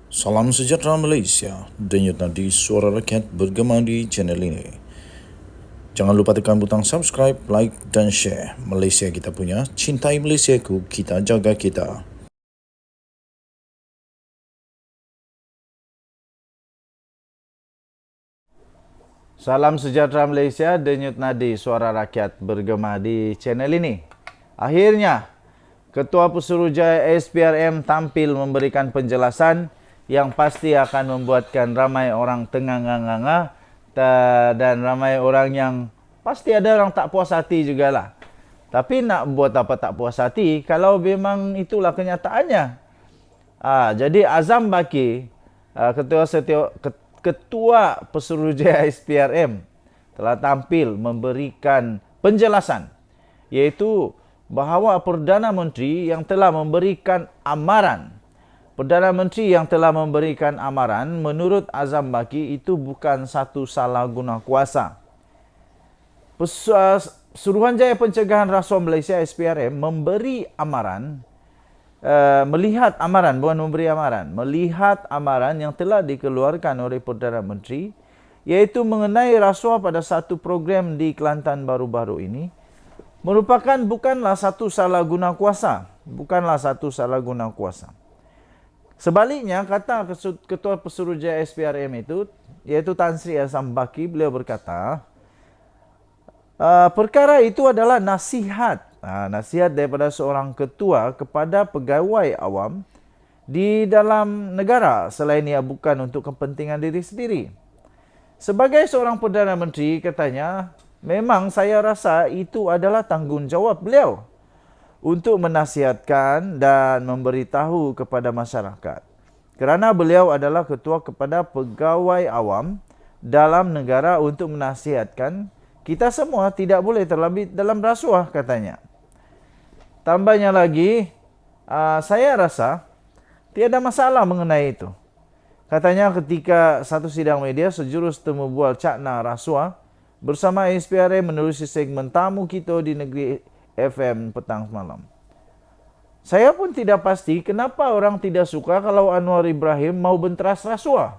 Salam sejahtera Malaysia, denyut nadi suara rakyat bergema di channel ini. Jangan lupa tekan butang subscribe, like dan share. Malaysia kita punya, cintai Malaysiaku, kita jaga kita. Salam sejahtera Malaysia, denyut nadi suara rakyat bergema di channel ini. Akhirnya, Ketua Pesuruhjaya SPRM tampil memberikan penjelasan yang pasti akan membuatkan ramai orang tengah-nganga dan ramai orang yang pasti ada orang tak puas hati jugalah. Tapi nak buat apa tak puas hati kalau memang itulah kenyataannya. Jadi Azam Baki, Ketua Pesuruhjaya SPRM telah tampil memberikan penjelasan, iaitu bahawa Perdana Menteri yang telah memberikan amaran menurut Azam Baki itu bukan satu salah guna kuasa. Suruhanjaya Pencegahan Rasuah Malaysia SPRM memberi amaran, melihat amaran yang telah dikeluarkan oleh Perdana Menteri, iaitu mengenai rasuah pada satu program di Kelantan baru-baru ini, merupakan bukanlah satu salah guna kuasa. Sebaliknya, kata Ketua Pesuruhjaya SPRM itu, iaitu Tan Sri Azam Baki, beliau berkata, perkara itu adalah nasihat daripada seorang ketua kepada pegawai awam di dalam negara selain ia bukan untuk kepentingan diri sendiri. Sebagai seorang Perdana Menteri, katanya, memang saya rasa itu adalah tanggungjawab beliau untuk menasihatkan dan memberitahu kepada masyarakat. Kerana beliau adalah ketua kepada pegawai awam dalam negara untuk menasihatkan kita semua tidak boleh terlibat dalam rasuah, katanya. Tambahnya lagi, saya rasa tiada masalah mengenai itu. Katanya ketika satu sidang media, sejurus temu bual cakna rasuah bersama SPRM menerusi segmen tamu kita di Negeri FM petang malam. Saya pun tidak pasti kenapa orang tidak suka kalau Anwar Ibrahim mau benteras rasuah.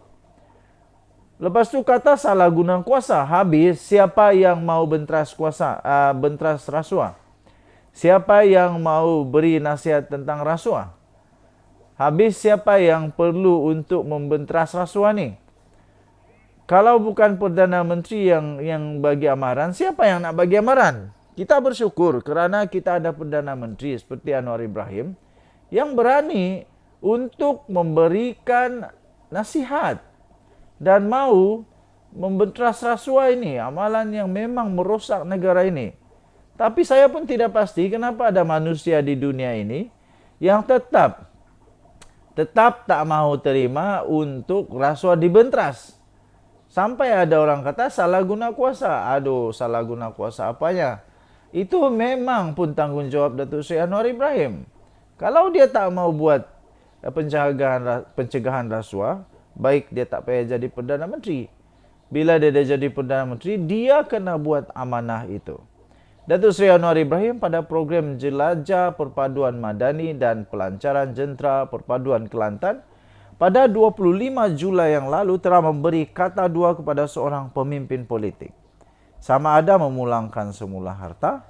Lepas tu kata salah guna kuasa. Habis siapa yang mau benteras rasuah? Siapa yang mau beri nasihat tentang rasuah? Habis siapa yang perlu untuk membenteras rasuah ni? Kalau bukan Perdana Menteri yang bagi amaran, siapa yang nak bagi amaran? Kita bersyukur kerana kita ada Perdana Menteri seperti Anwar Ibrahim yang berani untuk memberikan nasihat dan mau membenteras rasuah ini, amalan yang memang merosak negara ini. Tapi saya pun tidak pasti kenapa ada manusia di dunia ini yang tetap tak mahu terima untuk rasuah dibenteras. Sampai ada orang kata salah guna kuasa. Aduh, salah guna kuasa apanya? Itu memang pun tanggungjawab Datuk Seri Anwar Ibrahim. Kalau dia tak mau buat pencegahan rasuah, baik dia tak payah jadi Perdana Menteri. Bila dia dah jadi Perdana Menteri, dia kena buat amanah itu. Datuk Seri Anwar Ibrahim pada program Jelajah Perpaduan Madani dan Pelancaran Jentera Perpaduan Kelantan pada 25 Julai yang lalu telah memberi kata dua kepada seorang pemimpin politik. Sama ada memulangkan semula harta,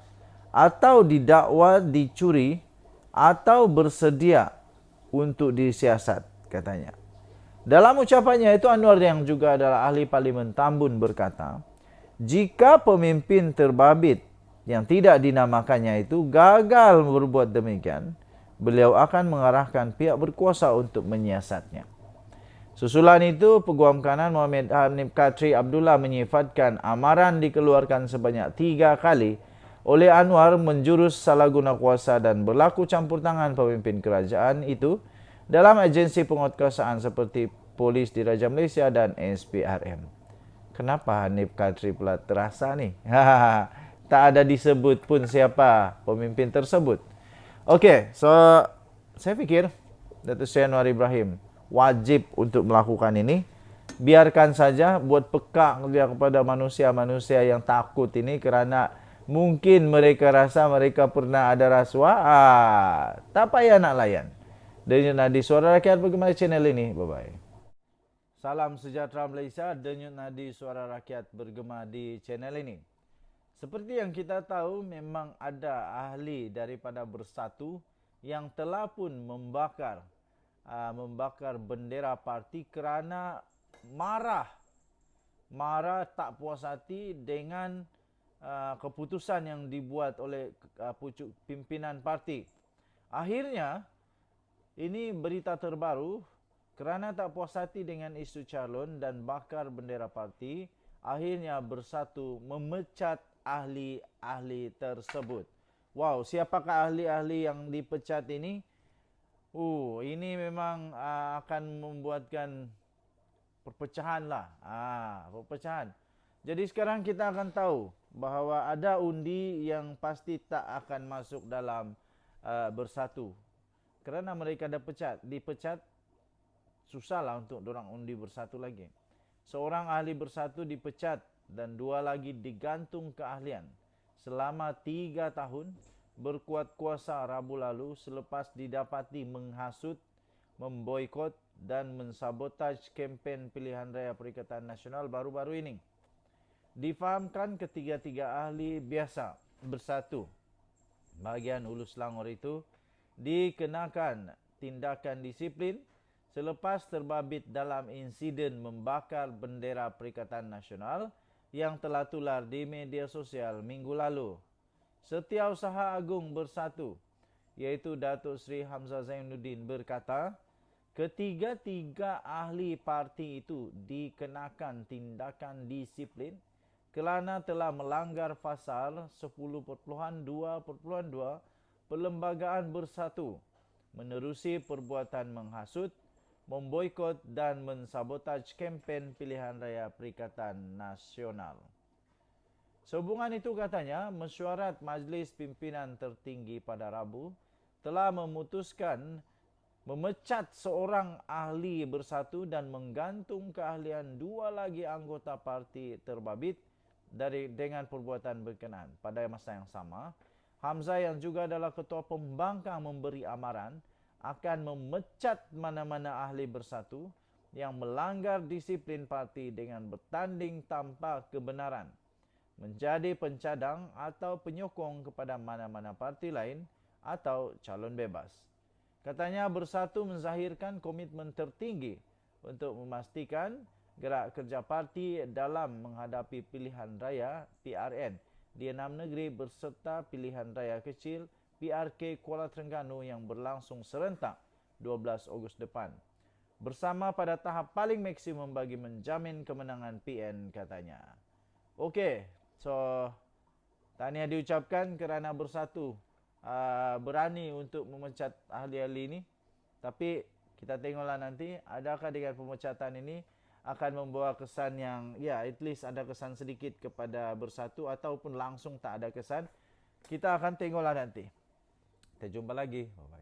atau didakwa dicuri, atau bersedia untuk disiasat, katanya. Dalam ucapannya itu, Anwar yang juga adalah ahli Parlimen Tambun berkata, jika pemimpin terbabit yang tidak dinamakannya itu gagal berbuat demikian, beliau akan mengarahkan pihak berkuasa untuk menyiasatnya. Susulan itu, Peguam Kanan Muhammad Hanif Katri Abdullah menyifatkan amaran dikeluarkan sebanyak 3 kali oleh Anwar menjurus salah guna kuasa dan berlaku campur tangan pemimpin kerajaan itu dalam agensi penguatkuasaan seperti Polis Diraja Malaysia dan SPRM. Kenapa Hanif Katri pula terasa ni? Tak ada disebut pun siapa pemimpin tersebut. Okey, so saya fikir Datuk Seri Anwar Ibrahim wajib untuk melakukan ini. Biarkan saja buat pekak dia kepada manusia-manusia yang takut ini kerana mungkin mereka rasa mereka pernah ada rasuah. Tak payah nak layan. Denyut Nadi Suara Rakyat bergema di channel ini. Bye-bye. Salam sejahtera Malaysia, Denyut Nadi Suara Rakyat bergema di channel ini. Seperti yang kita tahu, memang ada ahli daripada Bersatu yang telah pun membakar bendera parti kerana marah tak puas hati dengan keputusan yang dibuat oleh pucuk pimpinan parti. Akhirnya, ini berita terbaru, kerana tak puas hati dengan isu calon dan bakar bendera parti, akhirnya Bersatu memecat ahli-ahli tersebut. Wow, siapakah ahli-ahli yang dipecat ini? Ini memang akan membuatkan perpecahan lah. Perpecahan. Jadi sekarang kita akan tahu bahawa ada undi yang pasti tak akan masuk dalam Bersatu. Kerana mereka dah dipecat, susahlah untuk dorang undi Bersatu lagi. Seorang ahli Bersatu dipecat dan 2 lagi digantung keahlian selama 3 tahun berkuat kuasa Rabu lalu selepas didapati menghasut, memboikot dan mensabotaj kempen pilihan raya Perikatan Nasional baru-baru ini. Difahamkan ketiga-tiga ahli biasa Bersatu bahagian Hulu Selangor itu dikenakan tindakan disiplin selepas terbabit dalam insiden membakar bendera Perikatan Nasional yang telah tular di media sosial minggu lalu. Setiausaha Agung Bersatu, iaitu Datuk Seri Hamzah Zainuddin berkata, ketiga-tiga ahli parti itu dikenakan tindakan disiplin kerana telah melanggar pasal 10.2.2 Perlembagaan Bersatu, menerusi perbuatan menghasut, memboikot dan mensabotaj kempen pilihan raya Perikatan Nasional. Sehubungan itu katanya, mesyuarat Majlis Pimpinan Tertinggi pada Rabu telah memutuskan memecat seorang ahli Bersatu dan menggantung keahlian 2 lagi anggota parti terbabit dengan perbuatan berkenaan. Pada masa yang sama, Hamzah yang juga adalah ketua pembangkang memberi amaran akan memecat mana-mana ahli Bersatu yang melanggar disiplin parti dengan bertanding tanpa kebenaran, menjadi pencadang atau penyokong kepada mana-mana parti lain atau calon bebas. Katanya Bersatu menzahirkan komitmen tertinggi untuk memastikan gerak kerja parti dalam menghadapi pilihan raya PRN di 6 negeri berserta pilihan raya kecil PRK Kuala Terengganu yang berlangsung serentak 12 Ogos depan. Bersama pada tahap paling maksimum bagi menjamin kemenangan PN katanya. Okey, so tahniah diucapkan kerana Bersatu berani untuk memecat ahli-ahli ini. Tapi kita tengoklah nanti adakah dengan pemecatan ini akan membawa kesan yang at least ada kesan sedikit kepada Bersatu ataupun langsung tak ada kesan. Kita akan tengoklah nanti. Kita jumpa lagi. Bye-bye.